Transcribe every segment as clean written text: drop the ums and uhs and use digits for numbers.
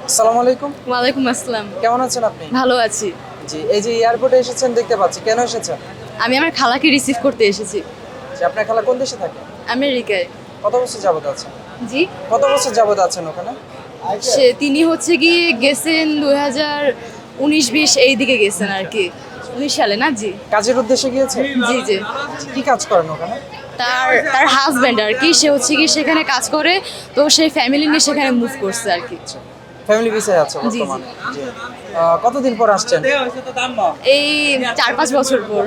আসসালামু আলাইকুম। ওয়ালাইকুম আসসালাম। কেমন আছেন আপনি? ভালো আছি। জি, এই যে এয়ারপোর্টে এসেছেন দেখতে পাচ্ছি। কেন এসেছেন? আমি আমার খালাকে রিসিভ করতে এসেছি যে আপনার খালা কোন দেশে থাকে? আমেরিকায়। কত বছর যাবত আছেন? জি, কত বছর যাবত আছেন ওখানে? তিনি হচ্ছে গিয়ে গেছেন 2019-20 এই দিকে গেছেন আর কি, 19 সালে না? জি কাজের উদ্দেশ্যে গিয়েছে? জি জি। কি কাজ করেন ওখানে? তার তার হাজব্যান্ড আর কি, সে হচ্ছে কি সেখানে কাজ করে, তো সেই ফ্যামিলি নিয়ে সেখানে মুভ করছে আর কি। ফ্যামিলি ভিসায় আছে জি, জি। বর্তমানে। জি। কতদিন পর আসছেন? এই 4-5 বছর পর।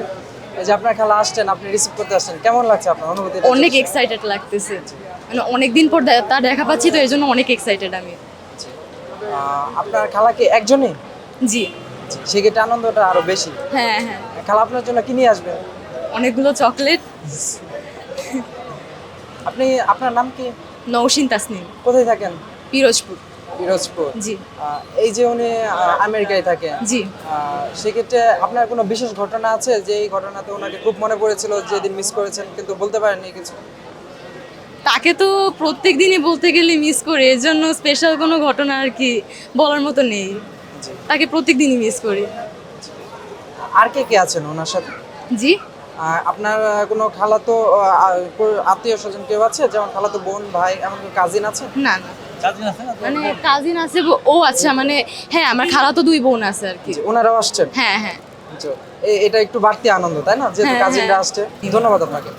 এই যে আপনার খালা আসছেন, আপনি রিসিভ করতে আসছেন। কেমন লাগছে আপনার অনুভূতি? অনেক এক্সাইটেড লাগতেছে, মানে অনেকদিন পর তার দেখা পাচ্ছি, তো এই জন্য অনেক এক্সাইটেড আমি। আপনার খালা কি একজনই? জি, সেক্ষেত্রে আনন্দটা আরো বেশি। হ্যাঁ হ্যাঁ। খালা আপনার জন্য কি নিয়ে আসবেন? অনেকগুলো চকলেট। আপনার নাম কি? নওশিন তাসনিম। কোথায় থাকেন? পিরোজপুর। পিরোজপুর। জি এই যে উনি আমেরিকায় থাকেন, জি। সেক্ষেত্রে আপনার কোনো বিশেষ ঘটনা আছে যে এই ঘটনাতে ওনাকে খুব মনে পড়েছিল, যেদিন মিস করেছেন কিন্তু বলতে পারেননি কিছু? তাকে তো প্রত্যেক দিনই বলতে গেলে মিস করি, এর জন্য স্পেশাল কোনো ঘটনা আর কি বলার মতো নেই। জি। তাকে প্রত্যেক দিনই মিস করি। আর কে কে আছেন ওনার সাথে? জি। আপনার কোনো খালাতো আত্মীয় স্বজন কেউ আছে, যেমন খালাতো বোন, ভাই, এমন কাজিন আছে? না না, মানে কাজিন আছে, ও আচ্ছা, মানে হ্যাঁ আমার খালা তো 2 বোন আছে আর কি। জি, ওনারাও আসছেন? হ্যাঁ হ্যাঁ। জি। এটা একটু বাড়তি আনন্দ, তাই না, যেহেতু হ্যাঁ, কাজিনরা হ্যাঁ। আসছে। ধন্যবাদ আপনাকে।